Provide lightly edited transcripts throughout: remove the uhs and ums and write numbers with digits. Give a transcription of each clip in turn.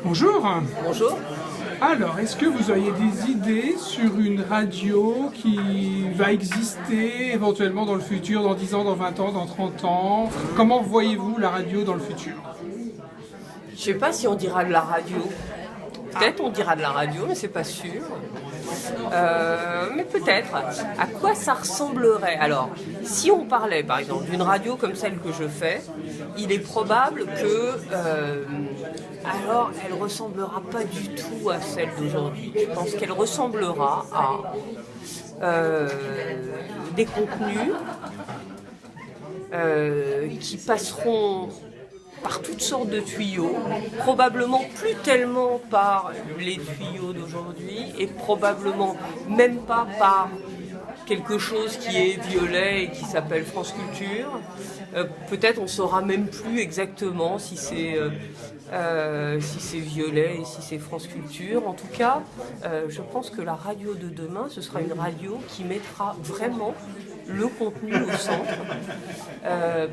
Bonjour. Bonjour. Alors, est-ce que vous auriez des idées sur une radio qui va exister éventuellement dans le futur, dans 10 ans, dans 20 ans, dans 30 ans? Comment voyez-vous la radio dans le futur? Je ne sais pas si on dira de la radio. Peut-être on dira de la radio, mais c'est pas sûr. Mais peut-être. À quoi ça ressemblerait? Alors, si on parlait par exemple d'une radio comme celle que je fais, il est probable que alors elle ressemblera pas du tout à celle d'aujourd'hui. Je pense qu'elle ressemblera à des contenus qui passeront par toutes sortes de tuyaux, probablement plus tellement par les tuyaux d'aujourd'hui et probablement même pas par quelque chose qui est violet et qui s'appelle France Culture. Peut-être on ne saura même plus exactement si c'est violet et si c'est France Culture. En tout cas, je pense que la radio de demain, ce sera une radio qui mettra vraiment le contenu au centre.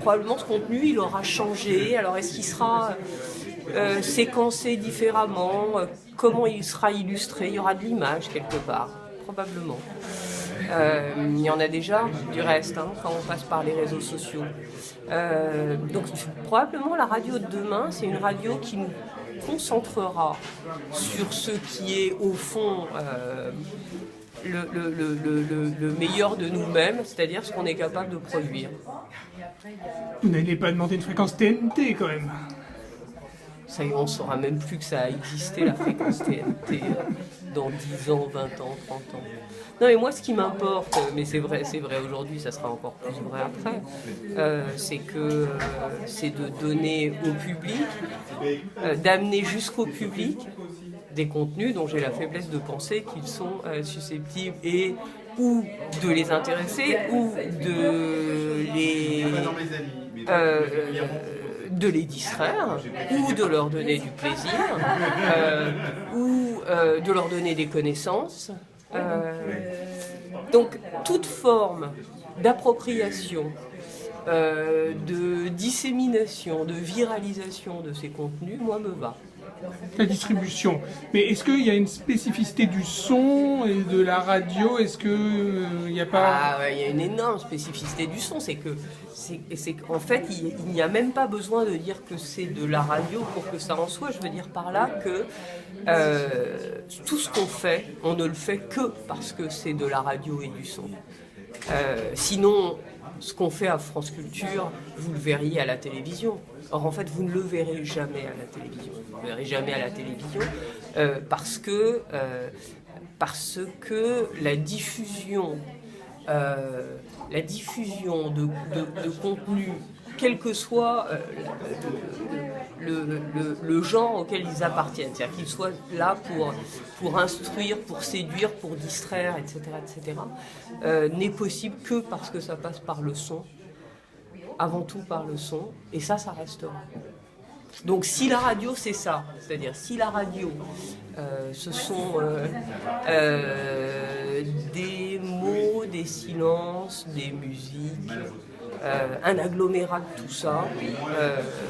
Probablement ce contenu, il aura changé. Alors est-ce qu'il sera séquencé différemment? Comment il sera illustré? Il y aura de l'image quelque part, probablement. Il y en a déjà du reste quand on passe par les réseaux sociaux. Donc probablement la radio de demain, c'est une radio qui nous concentrera sur ce qui est au fond le meilleur de nous-mêmes, c'est-à-dire ce qu'on est capable de produire. Vous n'allez pas demander une fréquence TNT quand même? Ça y est, on ne saura même plus que ça a existé, la fréquence TNT, dans 10 ans, 20 ans, 30 ans. Non, mais moi, ce qui m'importe, mais c'est vrai aujourd'hui, ça sera encore plus vrai après, c'est de donner au public, d'amener jusqu'au public des contenus dont j'ai la faiblesse de penser qu'ils sont susceptibles et ou de les intéresser ou de les distraire, ou de leur donner du plaisir, ou de leur donner des connaissances. Donc toute forme d'appropriation, de dissémination, de viralisation de ces contenus, moi, me va. La distribution. Mais est-ce qu'il y a une spécificité du son et de la radio? Est-ce qu'il n'y a pas... il y a une énorme spécificité du son. C'est qu'en fait, il n'y a même pas besoin de dire que c'est de la radio pour que ça en soit. Je veux dire par là que tout ce qu'on fait, on ne le fait que parce que c'est de la radio et du son. Sinon, ce qu'on fait à France Culture, vous le verriez à la télévision. Or, en fait, vous ne le verrez jamais à la télévision. Vous ne le verrez jamais à la télévision parce que la diffusion de contenu, quel que soit le genre auquel ils appartiennent, c'est-à-dire qu'ils soient là pour instruire, pour séduire, pour distraire, etc., n'est possible que parce que ça passe par le son, avant tout par le son, et ça restera. Donc si la radio c'est ça, c'est-à-dire si la radio ce sont des mots, des silences, des musiques, un agglomérat de tout ça,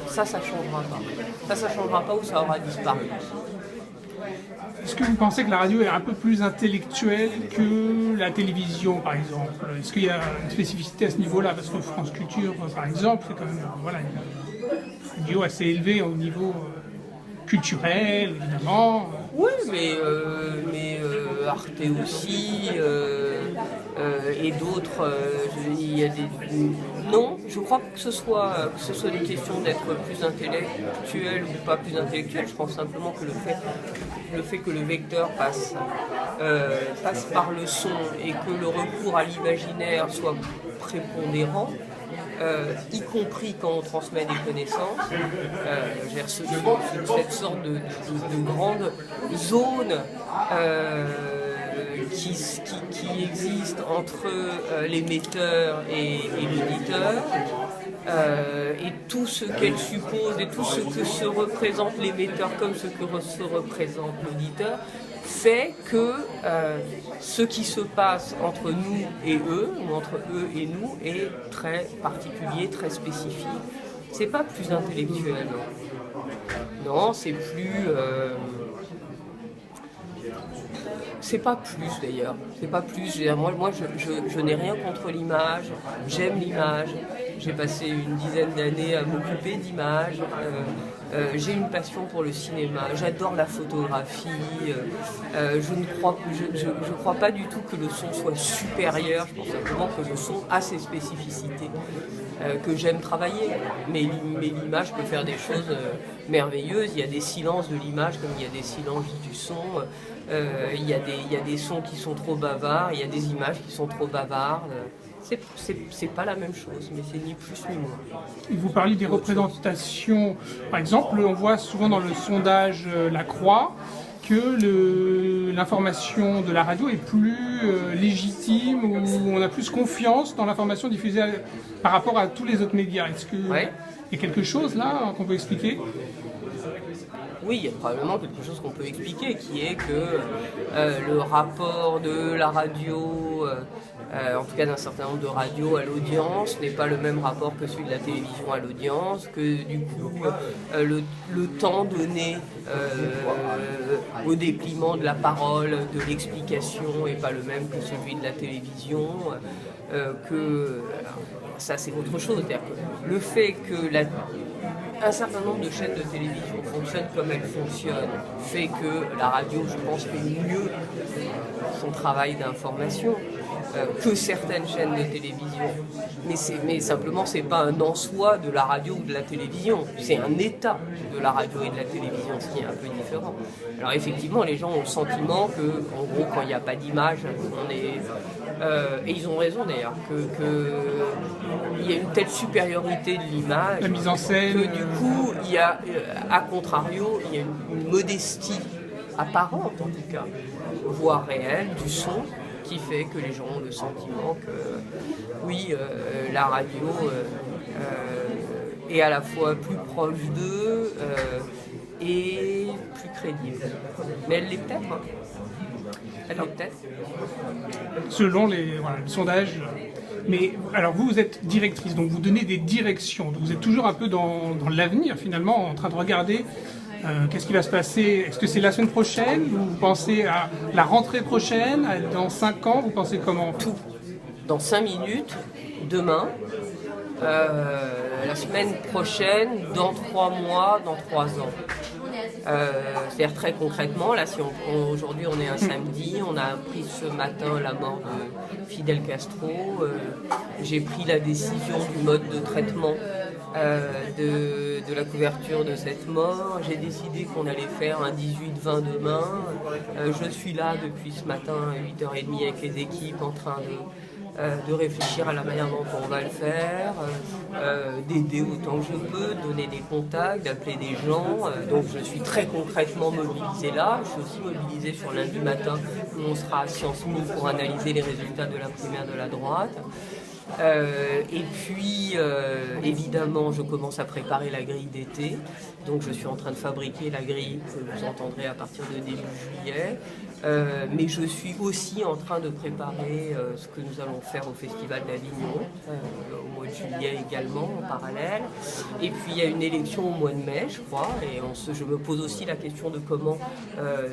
ça changera pas. Ça changera pas ou ça aura disparu. Est-ce que vous pensez que la radio est un peu plus intellectuelle que la télévision, par exemple? Est-ce qu'il y a une spécificité à ce niveau-là? Parce que France Culture, par exemple, c'est quand même une radio assez élevée au niveau culturel, évidemment. Oui, mais Arte aussi, et d'autres, il y a des... Non, je crois que ce soit une question d'être plus intellectuel ou pas plus intellectuel. Je pense simplement que le fait que le vecteur passe par le son et que le recours à l'imaginaire soit prépondérant, y compris quand on transmet des connaissances, cette sorte de grande zone qui existe entre l'émetteur et l'auditeur, et tout ce qu'elle suppose et tout ce que se représente l'émetteur comme ce que se représente l'auditeur, fait que ce qui se passe entre nous et eux, ou entre eux et nous, est très particulier, très spécifique. C'est pas plus intellectuel. Non, c'est plus... c'est pas plus d'ailleurs, c'est pas plus. Moi je n'ai rien contre l'image, j'aime l'image, j'ai passé une dizaine d'années à m'occuper d'images, j'ai une passion pour le cinéma, j'adore la photographie, je ne crois pas du tout que le son soit supérieur, je pense simplement que le son a ses spécificités, que j'aime travailler, mais l'image peut faire des choses merveilleuses, il y a des silences de l'image comme il y a des silences du son. Il y a des sons qui sont trop bavards, il y a des images qui sont trop bavardes. C'est pas la même chose, mais c'est ni plus ni moins. Et vous parlez des représentations. Par exemple, on voit souvent dans le sondage La Croix que l'information de la radio est plus légitime, ou on a plus confiance dans l'information diffusée par rapport à tous les autres médias. Est-ce qu'il y a quelque chose là qu'on peut expliquer ? Oui, il y a probablement quelque chose qu'on peut expliquer, qui est que le rapport de la radio, en tout cas d'un certain nombre de radios à l'audience, n'est pas le même rapport que celui de la télévision à l'audience, que du coup le temps donné au dépliement de la parole, de l'explication, n'est pas le même que celui de la télévision, ça c'est autre chose. C'est-à-dire que le fait que un certain nombre de chaînes de télévision fonctionnent comme elles fonctionnent, fait que la radio, je pense, fait mieux son travail d'information que certaines chaînes de télévision. Mais simplement, c'est pas un en soi de la radio ou de la télévision, c'est un état de la radio et de la télévision, ce qui est un peu différent. Alors effectivement, les gens ont le sentiment que, en gros, quand il n'y a pas d'image, on est... et ils ont raison d'ailleurs, qu'il y a une telle supériorité de l'image, la mise en scène, que du coup, il y a, à contrario, il y a une modestie apparente en tout cas, voire réelle, du son, qui fait que les gens ont le sentiment que, oui, la radio est à la fois plus proche d'eux et plus crédible. Mais elle l'est peut-être. Elle l'est peut-être. Selon les sondages. Mais alors vous êtes directrice, donc vous donnez des directions. Donc vous êtes toujours un peu dans l'avenir finalement, en train de regarder qu'est-ce qui va se passer. Est-ce que c'est la semaine prochaine? Vous pensez à la rentrée prochaine? Dans 5 ans? Vous pensez comment? Tout. Dans 5 minutes, demain, la semaine prochaine, dans 3 mois, dans 3 ans. C'est-à-dire très concrètement, là, si aujourd'hui on est un samedi, on a appris ce matin la mort de Fidel Castro, j'ai pris la décision du mode de traitement de la couverture de cette mort, j'ai décidé qu'on allait faire un 18-20 demain, je suis là depuis ce matin à 8h30 avec les équipes en train de réfléchir à la manière dont on va le faire, d'aider autant que je peux, de donner des contacts, d'appeler des gens. Donc je suis très concrètement mobilisé là. Je suis aussi mobilisé sur lundi matin où on sera à Sciences Po pour analyser les résultats de la primaire de la droite. Et puis, évidemment, je commence à préparer la grille d'été. Donc, je suis en train de fabriquer la grille que vous entendrez à partir de début juillet. Mais je suis aussi en train de préparer ce que nous allons faire au Festival d'Avignon, au mois de juillet également, en parallèle. Et puis, il y a une élection au mois de mai, je crois. Et je me pose aussi la question de comment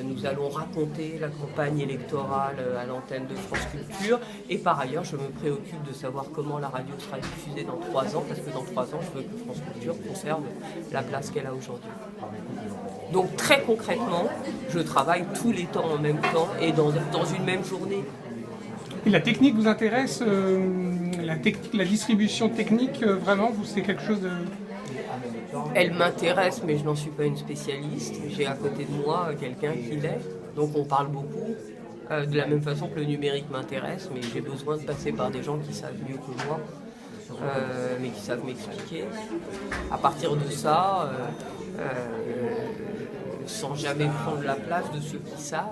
nous allons raconter la campagne électorale à l'antenne de France Culture. Et par ailleurs, je me préoccupe de savoir comment la radio sera diffusée dans 3 ans, parce que dans 3 ans, je veux que France Culture conserve la place qu'elle a aujourd'hui. Donc très concrètement, je travaille tous les temps en même temps et dans une même journée. Et la technique vous intéresse, la distribution technique, vraiment, c'est quelque chose de... Elle m'intéresse, mais je n'en suis pas une spécialiste. J'ai à côté de moi quelqu'un qui l'est, donc on parle beaucoup. De la même façon que le numérique m'intéresse, mais j'ai besoin de passer par des gens qui savent mieux que moi, mais qui savent m'expliquer. À partir de ça, sans jamais prendre la place de ceux qui savent,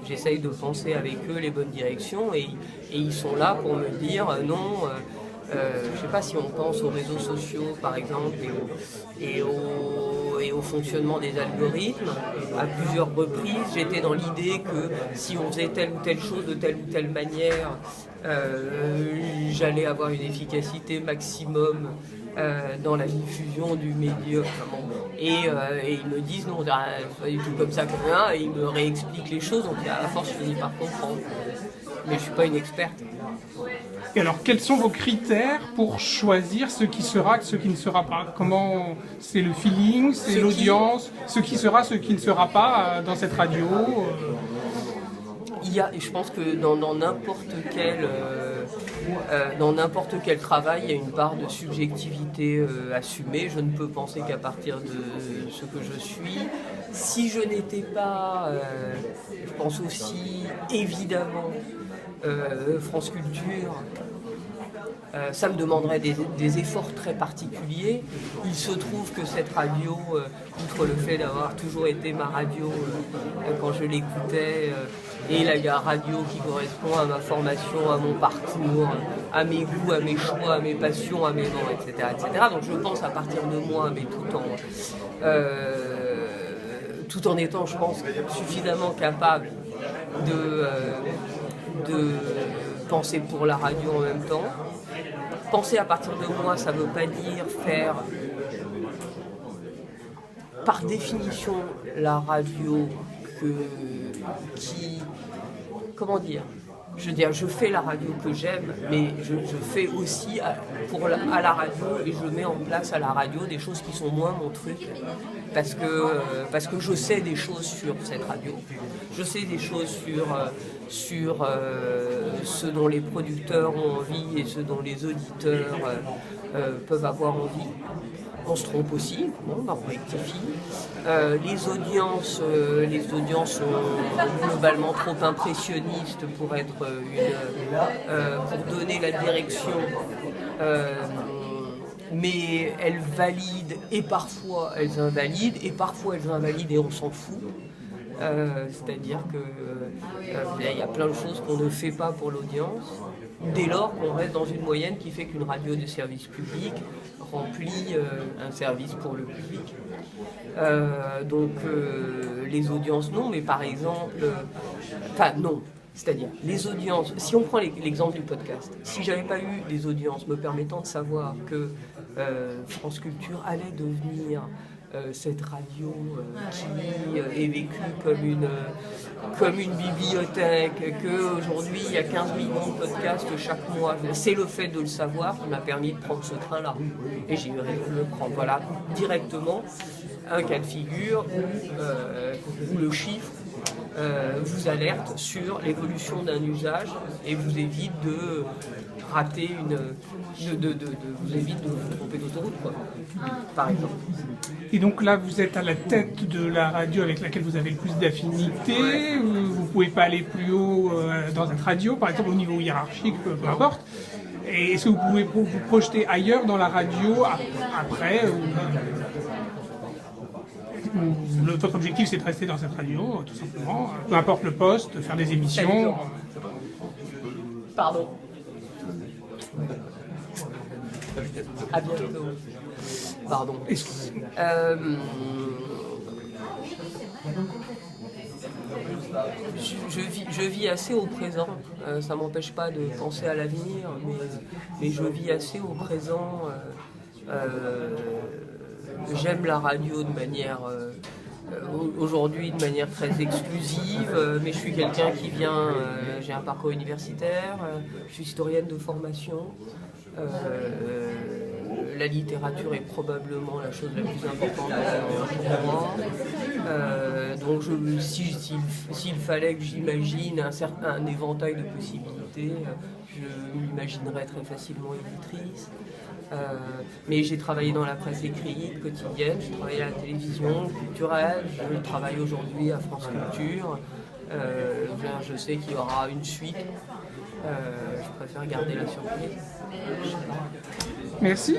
j'essaye de penser avec eux les bonnes directions et ils sont là pour me dire non. Je ne sais pas si on pense aux réseaux sociaux par exemple et au fonctionnement des algorithmes. À plusieurs reprises, j'étais dans l'idée que si on faisait telle ou telle chose de telle ou telle manière, j'allais avoir une efficacité maximum dans la diffusion du média. Enfin, bon, Et ils me disent non, c'est pas du tout comme ça qu'on a, et ils me réexpliquent les choses, donc à la force je finis par comprendre. Mais je suis pas une experte. Et alors, quels sont vos critères pour choisir ce qui sera, ce qui ne sera pas? Comment c'est le feeling, c'est l'audience, ce qui sera, ce qui ne sera pas dans cette radio? Je pense que dans n'importe quel travail, il y a une part de subjectivité assumée. Je ne peux penser qu'à partir de ce que je suis. Si je n'étais pas, je pense aussi évidemment France Culture, ça me demanderait des efforts très particuliers. Il se trouve que cette radio, outre le fait d'avoir toujours été ma radio quand je l'écoutais, et la radio qui correspond à ma formation, à mon parcours, à mes goûts, à mes choix, à mes passions, à mes vents, etc., etc. Donc je pense à partir de moi, mais tout en étant, je pense, suffisamment capable de penser pour la radio en même temps. Penser à partir de moi, ça ne veut pas dire faire, par définition, la radio comment dire, je veux dire, je fais la radio que j'aime, mais je fais aussi à la radio, et je mets en place à la radio des choses qui sont moins mon truc, parce que je sais des choses sur cette radio, je sais des choses sur ce dont les producteurs ont envie et ce dont les auditeurs peuvent avoir envie. On se trompe aussi, bon, on rectifie. Les audiences sont globalement trop impressionnistes pour donner la direction. Mais elles valident et parfois elles invalident et on s'en fout. C'est-à-dire qu'il y a plein de choses qu'on ne fait pas pour l'audience, dès lors qu'on reste dans une moyenne qui fait qu'une radio de service public remplit un service pour le public. Donc les audiences, non, mais par exemple... non, c'est-à-dire les audiences... Si on prend l'exemple du podcast, si j'avais pas eu des audiences me permettant de savoir que France Culture allait devenir... cette radio qui est vécue comme une bibliothèque, qu'aujourd'hui il y a 15 millions de podcasts chaque mois. C'est le fait de le savoir qui m'a permis de prendre ce train-là. Et j'ai eu raison de le prendre. Voilà, directement, un cas de figure où le chiffre vous alerte sur l'évolution d'un usage et vous évite de rater vous évite de vous tromper d'autoroute, quoi, par exemple. Et donc là, vous êtes à la tête de la radio avec laquelle vous avez le plus d'affinité. Ouais. Vous ne pouvez pas aller plus haut dans cette radio, par exemple au niveau hiérarchique, peu importe. Et est-ce que vous pouvez vous projeter ailleurs dans la radio après votre objectif, c'est de rester dans cette radio, tout simplement. Peu importe le poste, faire des émissions. Pardon. À bientôt. Pardon. Je vis assez au présent. Ça ne m'empêche pas de penser à l'avenir, mais je vis assez au présent. J'aime la radio de manière... aujourd'hui de manière très exclusive, mais je suis quelqu'un qui vient, j'ai un parcours universitaire, je suis historienne de formation, la littérature est probablement la chose la plus importante pour moi, donc s'il fallait que j'imagine un éventail de possibilités, je m'imaginerais très facilement éditrice. Mais j'ai travaillé dans la presse écrite quotidienne, j'ai travaillé à la télévision culturelle, je travaille aujourd'hui à France Culture. Je sais qu'il y aura une suite. Je préfère garder la surprise. Merci.